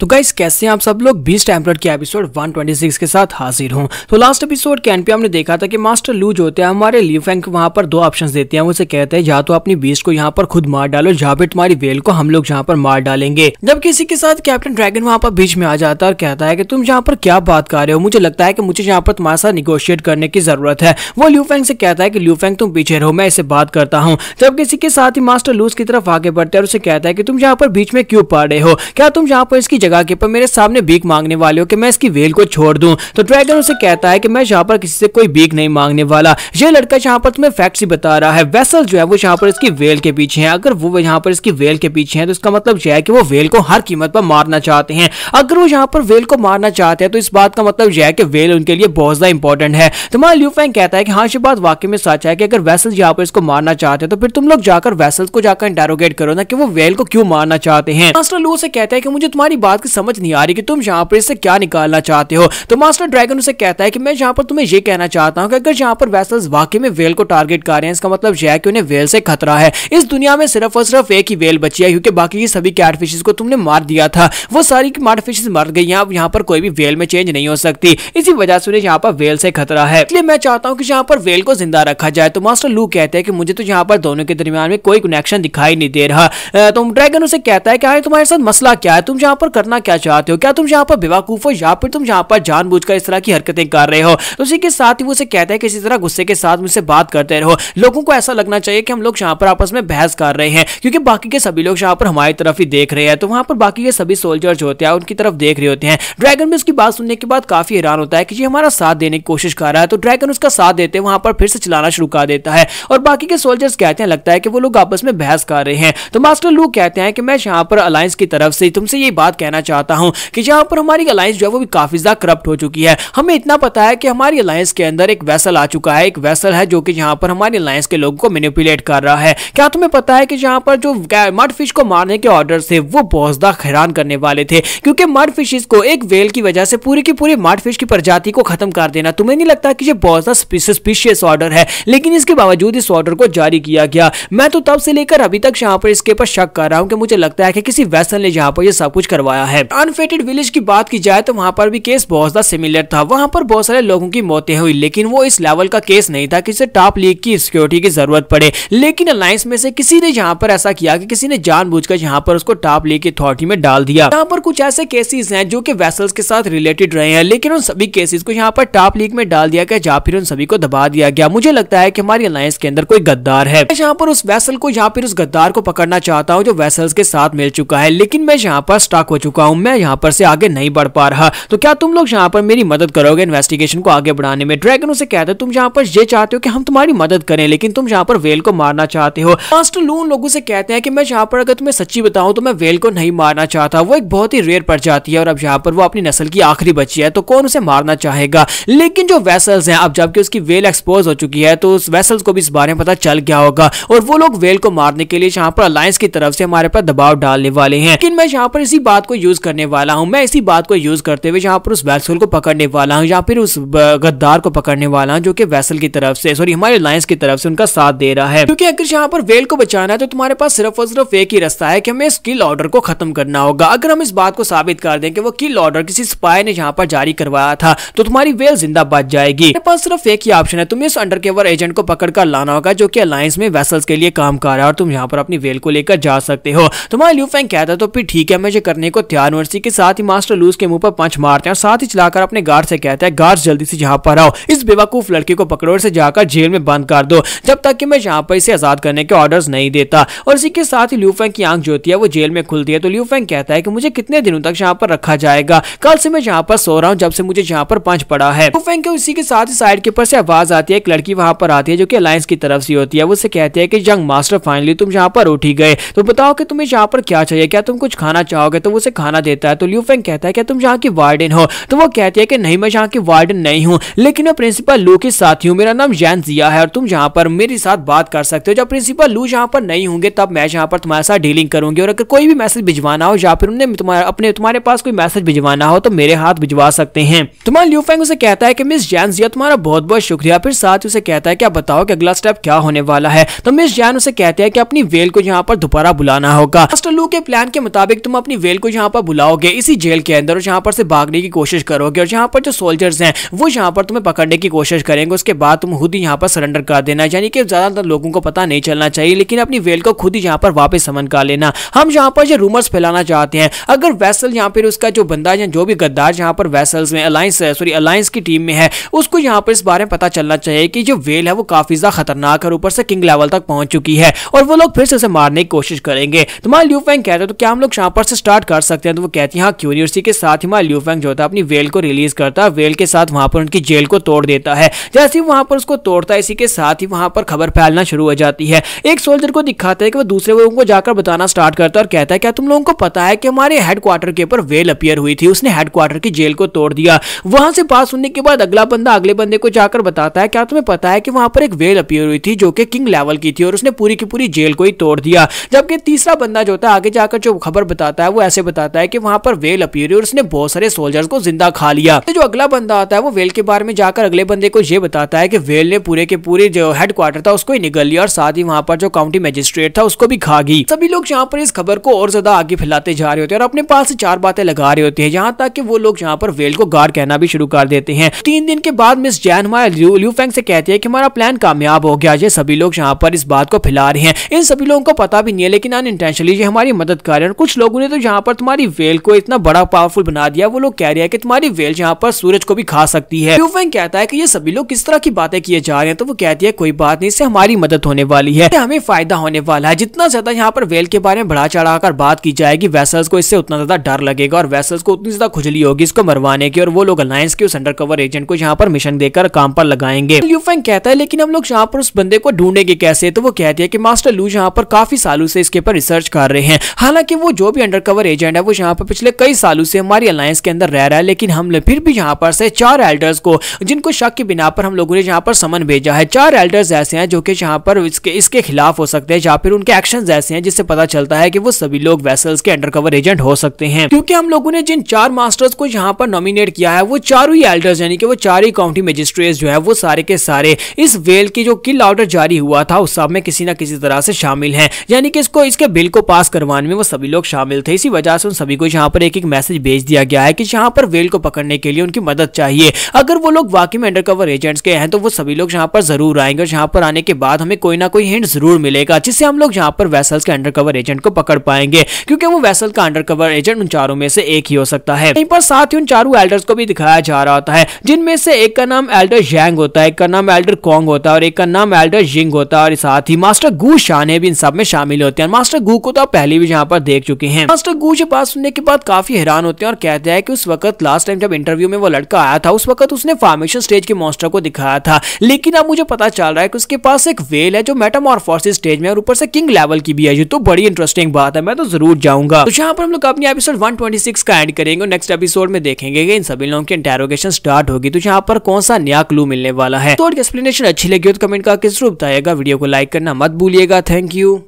तो गाइस कैसे हैं आप सब लोग। बीस्ट टेम्पलेट के एपिसोड 126 के साथ हाजिर हूं। तो लास्ट एपिसोड के एंड पे हमने देखा था कि मास्टर लू जो होते हैं हमारे लियू फेंग को वहां पर दो ऑप्शंस देते हैं। वो से कहते हैं या तो अपनी बीस्ट को यहाँ पर खुद मार डालो, जहाँ पे तुम्हारी वेल को हम लोग यहाँ पर मार डालेंगे। जब किसी के साथ कैप्टन ड्रैगन वहां पर बीच में आ जाता है और कहता है कि तुम यहाँ पर क्या बात कर रहे हो, मुझे लगता है कि मुझे यहाँ पर तुम्हारे साथ निगोशिएट करने की जरूरत है। वो लियू फेंग से कहता है कि लियू फेंग तुम पीछे रहो, मैं इससे बात करता हूँ। जब किसी के साथ ही मास्टर लू की तरफ आगे बढ़ते हैं और उसे कहता है कि तुम यहाँ पर बीच में क्यों पड़ रहे हो, क्या तुम यहाँ पर इसकी जगह के पर मेरे सामने भीख मांगने वाले हो कि मैं इसकी वेल को छोड़ दूं। तो ड्रैगन उसे कहता है कि मैं यहाँ पर किसी से कोई भीख नहीं मांगने वाला। ये लड़का यहाँ पर तुम्हें फैक्ट्स ही बता रहा है। वेसल जो है वो यहाँ पर इसकी वेल के पीछे है। अगर वो यहाँ पर इसकी वेल के पीछे है तो इसका मतलब यह है कि वो वेल को हर कीमत पर मारना चाहते हैं। अगर वो यहाँ पर वेल को मारना चाहते हैं तो इस बात का मतलब यह है कि वेल उनके लिए बहुत ज्यादा इंपॉर्टेंट है। तुम्हारा लियू फेंग कहता है कि हाँ, ये बात वाकई में सच है कि अगर वेसल यहाँ पर इसको मारना चाहते हैं तो फिर तुम लोग जाकर वेसल को जाकर इंटेरोगेट करो ना कि वो वेल को क्यों मारना चाहते हैं। मास्टर लू से कहता है कि मुझे तुम्हारी बात की समझ नहीं आ रही कि तुम यहाँ पर इससे क्या निकालना चाहते हो। तो मास्टर ड्रैगन उसे कहता है कि मैं यहाँ पर तुम्हें ये कहना चाहता हूँ कि अगर यहाँ पर वेसल्स वाकई में वेल को टारगेट कर रहे हैं इसका मतलब यह है कि उन्हें वेल से खतरा है। इस दुनिया में सिर्फ और सिर्फ एक ही वेल बची है क्योंकि बाकी की सभी कैटफिशेस को तुमने मार दिया था, वो सारी कैटफिशेस मर गई हैं। अब यहाँ पर कोई भी वेल में चेंज नहीं हो सकती, इसी वजह से उन्हें यहाँ पर वेल से खतरा है। इसलिए मैं चाहता हूँ कि यहाँ पर वेल को जिंदा रखा जाए। तो मास्टर लू कहते हैं कि मुझे तो यहाँ पर दोनों के दरमियान में कोई कनेक्शन दिखाई नहीं दे रहा। तो ड्रैगन उसे कहता है कि तुम्हारे साथ मसला क्या है, तुम यहाँ पर करना क्या चाहते हो, क्या तुम यहाँ पर बेवकूफ हो या फिर तुम यहाँ पर जानबूझकर इस तरह की हरकतें कर रहे हो। तो उसी के साथ ही वो उसे कहता है कि इसी तरह गुस्से के साथ मुझसे बात करते रहो। लोगों को ऐसा लगना चाहिए कि हम लोग यहाँ पर आपस में बहस कर रहे हैं क्योंकि बाकी के सभी लोग यहाँ पर हमारी तरफ ही देख रहे हैं। तो वहां पर बाकी के सभी सोल्जर्स जो होते हैं उनकी तरफ देख रहे होते हैं। ड्रैगन भी उसकी बात सुनने के बाद काफी हैरान होता है कि ये हमारा साथ देने की कोशिश कर रहा है। तो ड्रैगन उसका साथ देते वहां पर फिर से चलाना शुरू कर देता है और बाकी के सोल्जर्स कहते हैं लगता है कि वो लोग आपस में बहस कर रहे हैं। तो मास्टर लू कहते हैं कि मैं यहाँ पर अलायंस की तरफ से तुमसे ये बात कहना चाहता हूँ कि यहाँ पर हमारी अलायंस जो है वो भी काफी ज्यादा करप्ट हो चुकी है। हमें इतना पता है कि हमारी अलायंस के अंदर एक वेसल आ चुका है, एक वेसल है जो कि यहाँ पर हमारी अलायंस के लोगों को मैनिपुलेट कर रहा है। क्या तुम्हें पता है कि यहाँ पर जो मड फिश को मारने के ऑर्डर थे वो बहुत ज्यादा हैरान करने वाले थे क्योंकि मड फिशेस को एक वेल की वजह से पूरी की पूरी मड फिश की प्रजाति को खत्म कर देना, तुम्हें नहीं लगता कि ये बहुत ज्यादा सस्पिशियस ऑर्डर है? लेकिन इसके बावजूद इस ऑर्डर को जारी किया गया। मैं तो तब से लेकर अभी तक यहाँ पर इसके ऊपर शक कर रहा हूँ कि मुझे लगता है कि किसी वेसल ने यहाँ पर ये सब कुछ करवाया है। अनफेटेड विलेज की बात की जाए तो वहां पर भी केस बहुत ज्यादा सिमिलर था। वहां पर बहुत सारे लोगों की मौतें हुई लेकिन वो इस लेवल का केस नहीं था कि इसे टॉप लीग की सिक्योरिटी की जरूरत पड़े। लेकिन अलायंस में से किसी ने यहाँ पर ऐसा किया कि किसी ने जानबूझकर यहाँ पर उसको टॉप लीग की अथॉरिटी में डाल दिया। यहाँ पर कुछ ऐसे केसेस हैं जो कि वेसल्स के साथ रिलेटेड रहे हैं लेकिन उन सभी केसेस को यहाँ पर टॉप लीग में डाल दिया गया या फिर उन सभी को दबा दिया गया। मुझे लगता है कि हमारी अलायंस के अंदर कोई गद्दार है। मैं यहाँ पर उस वेसल को या फिर उस गद्दार को पकड़ना चाहता हूँ जो वेसल्स के साथ मिल चुका है, लेकिन मैं यहाँ पर स्टक हो चुका हूँ, मैं यहाँ पर से आगे नहीं बढ़ पा रहा। तो क्या तुम लोग यहाँ पर मेरी मदद करोगे इन्वेस्टिगेशन को आगे बढ़ाने में? ड्रैगन उसे कहते हैं तुम यहाँ पर ये चाहते हो कि हम तुम्हारी मदद करें लेकिन तुम यहाँ पर वेल को मारना चाहते हो। मास्टर लू उन लोगों से कहते हैं कि मैं यहाँ पर अगर तुम्हें सच्ची बताऊं तो मैं वेल को नहीं मारना चाहता। वो एक बहुत ही रेयर प्रजाति है और अब यहाँ पर वो अपनी नस्ल की आखिरी बची है तो कौन उसे मारना चाहेगा। लेकिन जो वेसल्स हैं अब जबकि उसकी वेल एक्सपोज हो चुकी है तो उस वेसल्स को भी इस बारे में पता चल गया होगा और वो लोग वेल को मारने के लिए यहाँ पर अलायंस की तरफ से हमारे पर दबाव डालने वाले हैं। लेकिन मैं यहाँ पर इसी बात को यूज करने वाला हूँ, मैं इसी बात को यूज करते हुए यहाँ पर उस वेसल को पकड़ने वाला हूँ या फिर उस गद्दार को पकड़ने वाला हूँ जो कि वेसल की तरफ से हमारे अलायंस की तरफ से उनका साथ दे रहा है। क्योंकि अगर यहाँ पर वेल को बचाना है तो तुम्हारे पास सिर्फ और सिर्फ एक ही रास्ता है कि हमें इस किल ऑर्डर को खत्म करना होगा। अगर हम इस बात को साबित कर दें कि वो किल ऑर्डर किसी स्पाई ने यहाँ पर जारी करवाया था तो तुम्हारी वेल जिंदा बच जाएगी। मेरे पास सिर्फ एक ही ऑप्शन है, तुम्हें इस अंडरकवर एजेंट को पकड़कर लाना होगा जो कि अलायंस में वेसल्स के लिए काम कर रहा है और तुम यहाँ पर अपनी वेल को लेकर जा सकते हो। तुम्हारा लियू फेंग कहता है तो फिर ठीक है, मैं ये करने को तैयार हूं। इसी के साथ ही मास्टर लूज के मुंह पर पंच मारते हैं और साथ ही चलाकर अपने गार्ड से कहता है गार्ड जल्दी से यहाँ पर आओ, इस बेवकूफ लड़के को पकड़ो और इसे जाकर जेल में बंद कर दो जब तक कि मैं यहाँ पर इसे आजाद करने के ऑर्डर्स नहीं देता। और इसी के साथ ही लियू फेंग की आंख जो होती है वो जेल में खुलती है। तो लियू फेंग कहता है कि मुझे कितने दिनों तक यहाँ पर रखा जाएगा, कल से मैं यहाँ पर सो रहा हूँ जब से मुझे यहाँ पर पंच पड़ा है। लियू फेंग के इसी के साथ ही साइड के ऊपर से आवाज आती है, एक लड़की वहां पर आती है जो कि अलायंस की तरफ से होती है। वो कहती है कि यंग मास्टर फाइनली तुम यहाँ पर उठ ही गए, तो बताओ कि तुम्हें यहाँ पर क्या चाहिए, क्या तुम कुछ खाना चाहोगे? तो वो उसे खाना देता है। तो लियू फेंग कहता है क्या तुम यहाँ की वार्डन हो? तो वो कहती है कि नहीं, मैं यहाँ की वार्डन नहीं हूँ लेकिन मैं प्रिंसिपल लू के साथी हूँ, मेरा नाम जैन जिया है और तुम यहाँ पर मेरे साथ बात कर सकते हो। जब प्रिंसिपल लू यहाँ पर नहीं होंगे तब मैं यहाँ पर तुम्हारे साथ डीलिंग करूंगी और अगर कोई भी मैसेज भिजवाना हो या फिर उन्हें तुम्हारे पास कोई मैसेज भिजवाना हो तो मेरे हाथ भिजवा सकते हैं। तुम्हारा लियू फेंग उसे कहता है कि मिस जैन जिया तुम्हारा बहुत बहुत शुक्रिया। फिर साथ उसे कहता है क्या बताओ कि अगला स्टेप क्या होने वाला है? तो मिस जैन उसे कहते हैं कि अपनी वेल को यहाँ पर दोबारा बुलाना होगा। मास्टर लू के प्लान के मुताबिक तुम अपनी वेल को यहाँ पर बुलाओगे इसी जेल के अंदर और यहाँ पर से भागने की कोशिश करोगे और यहाँ पर जो सोल्जर्स हैं वो यहाँ पर तुम्हें पकड़ने की कोशिश करेंगे। उसके बाद तुम खुद ही यहाँ पर सरेंडर कर देना, यानी कि ज्यादातर लोगों को पता नहीं चलना चाहिए, लेकिन अपनी वेल को खुद ही यहाँ पर वापस समन कर लेना। हम यहाँ पर जो रूमर्स फैलाना चाहते हैं, अगर वेसल यहाँ पर उसका जो बंदा है, जो भी गद्दार यहाँ पर वेसल्स में अलायंस की टीम में है, उसको यहाँ पर इस बारे में पता चलना चाहिए कि जो वेल है वो काफी ज्यादा खतरनाक है, ऊपर से किंग लेवल तक पहुंच चुकी है और वो लोग फिर से उसे मारने की कोशिश करेंगे। तुम्हारा लियू फेंग कहते हैं तो क्या हम लोग यहाँ पर से स्टार्ट कर सकते हैं? तो वो कहती है हाँ क्यों नहीं। उसी के साथ ही हमारा लियू फेंग जो होता है अपनी वेल को रिलीज करता है, वेल के साथ वहां पर उनकी जेल को तोड़ देता है। जैसे ही वहां पर उसको तोड़ता है, इसी के साथ ही वहां पर खबर फैलना शुरू हो जाती है। एक सोल्जर को दिखाता है कि वो दूसरे लोगों को जाकर बताना स्टार्ट करता है और कहता है क्या तुम लोगों को पता है कि हमारे हेडक्वार्टर के ऊपर वेल अपीयर हुई थी, उसने हेडक्वार्टर की जेल को तोड़ दिया। वहां से बात सुनने के बाद अगला बंदा अगले बंदे को जाकर बताता है क्या तुम्हें पता है कि वहां पर एक वेल अपीयर हुई थी जो कि किंग लेवल की थी और उसने पूरी की पूरी जेल को ही तोड़ दिया। जबकि तीसरा बंदा जो होता है आगे जाकर जो खबर बताता है वो ऐसे बताता है कि वहां पर वेल अपीयर हुई और उसने बहुत सारे सोल्जर्स को जिंदा खा लिया। तो जो अगला बंदा आता है वो वेल के बारे में जाकर अगले बंदे को ये बताता है कि वेल ने पूरे के पूरे जो हेडक्वार्टर था उसको ही निगल लिया और साथ ही वहां पर जो काउंटी मजिस्ट्रेट था उसको भी खा गई। सभी लोग यहाँ पर इस खबर को और ज्यादा आगे फैलाते जा रहे होते हैं और अपने पास से चार बातें लगा रहे होते हैं, यहाँ तक कि वो लोग यहाँ पर वेल को गार्ड कहना भी शुरू कर देते हैं। 3 दिन के बाद मिस जैन हमारे लियू फेंग से कहती है कि हमारा प्लान कामयाब हो गया। ये सभी लोग यहाँ पर इस बात को फैला रहे हैं, इन सभी लोगों को पता भी नहीं है, लेकिन अनइंटेंशनली ये हमारी मदद कर रहे हैं। कुछ लोगों ने तो यहाँ पर तुम्हारी वेल को इतना बड़ा पावरफुल बना दिया, वो लोग कह रहे हैं कि तुम्हारी वेल यहाँ पर सूरज को भी खा सकती है। लियू फेंग कहता है कि ये सभी लोग किस तरह की बातें किए जा रहे हैं, तो वो कहती है कोई बात नहीं, इससे हमारी मदद होने वाली है, हमें फायदा होने वाला है। जितना ज्यादा यहाँ पर वेल के बारे में बढ़ा चढ़ाकर बात की जाएगी, वेसल्स को इससे उतना ज्यादा डर लगेगा और वेसल्स को उतनी ज्यादा खुजली होगी इसको मरवाने की और वो लोग अलायंस के उस अंडरकवर एजेंट को यहाँ पर मिशन देकर काम पर लगाएंगे। लियू फेंग कहता है लेकिन हम लोग यहाँ पर उस बंदे को ढूंढेंगे कैसे? तो वो कहती है कि मास्टर लू यहाँ पर काफी सालों से इसके ऊपर रिसर्च कर रहे हैं। हालांकि वो जो भी अंडरकवर एजेंट है वो यहाँ पर पिछले कई सालों से हमारी अलायंस के अंदर रह रहा है, लेकिन हमने फिर भी यहाँ पर से 4 एल्डर्स को, जिनको शक की बिना पर हम लोगों ने यहाँ पर समन भेजा है। 4 एल्डर्स ऐसे हैं जो कि यहाँ पर इसके खिलाफ हो सकते हैं या फिर उनके एक्शंस ऐसे हैं जिससे पता चलता है कि वो सभी लोग वेसल्स के अंडरकवर एजेंट हो सकते हैं। क्योंकि हम लोगों ने जिन 4 मास्टर्स को यहाँ पर नॉमिनेट किया है वो चारों ही एल्डर्स, यानी कि वो 4 ही काउंटी मजिस्ट्रेट्स जो है वो सारे के सारे इस वेल की जो किल ऑर्डर जारी हुआ था उस सब में किसी न किसी तरह से शामिल हैं, यानी कि इसके बिल को पास करवाने में वो सभी लोग शामिल थे। इसी वजह से उन सभी को यहाँ पर एक एक मैसेज भेज दिया गया है कि यहाँ पर वेल को पकड़ने के लिए उनकी मदद चाहिए। अगर वो लोग वाकई में अंडरकवर एजेंट्स के हैं तो वो सभी लोग यहाँ पर जरूर आएंगे और यहाँ पर आने के बाद हमें कोई ना कोई हिंट जरूर मिलेगा जिससे हम लोग यहाँ पर वेसल्स के अंडरकवर एजेंट को पकड़ पाएंगे, क्योंकि वो वेसल का अंडरकवर एजेंट उन चारों में से एक ही हो सकता है। यहीं पर साथ ही उन चारों एल्डर्स को भी दिखाया जा रहा होता है, जिनमें से एक का नाम एल्डर जैंग होता है, एक का नाम एल्डर कॉन्ग होता है और एक का नाम एल्डर जिंग होता है और साथ ही मास्टर गू शाने भी इन सब में शामिल होते हैं। मास्टर गू को तो आप पहले भी यहाँ पर देख चुके हैं। मास्टर गू के पास सुनने के बाद काफी हैरान होते हैं और कहते हैं कि उस वक्त लास्ट टाइम जब इंटरव्यू में वो लड़का आया था उस वक्त उसने फॉर्मेशन स्टेज के मॉन्स्टर को दिखाया था, लेकिन अब मुझे पता चल रहा है कि उसके पास एक वेल है जो मेटामॉर्फोसिस स्टेज में और ऊपर से किंग लेवल की भी है। ये तो बड़ी इंटरेस्टिंग बात है, मैं तो जरूर जाऊंगा। तो यहाँ पर हम लोग अपनी एपिसोड 126 का एंड करेंगे। नेक्स्ट एपिसोड में देखेंगे कि इन सभी लोगों की इंटेरोगेशन स्टार्ट होगी तो यहाँ पर कौन सा नया क्लू मिलने वाला है। तो एक्सप्लेनेशन अच्छी लगी हो तो कमेंट करके जरूर बताइएगा। वीडियो को लाइक करना मत भूलिएगा। Thank you.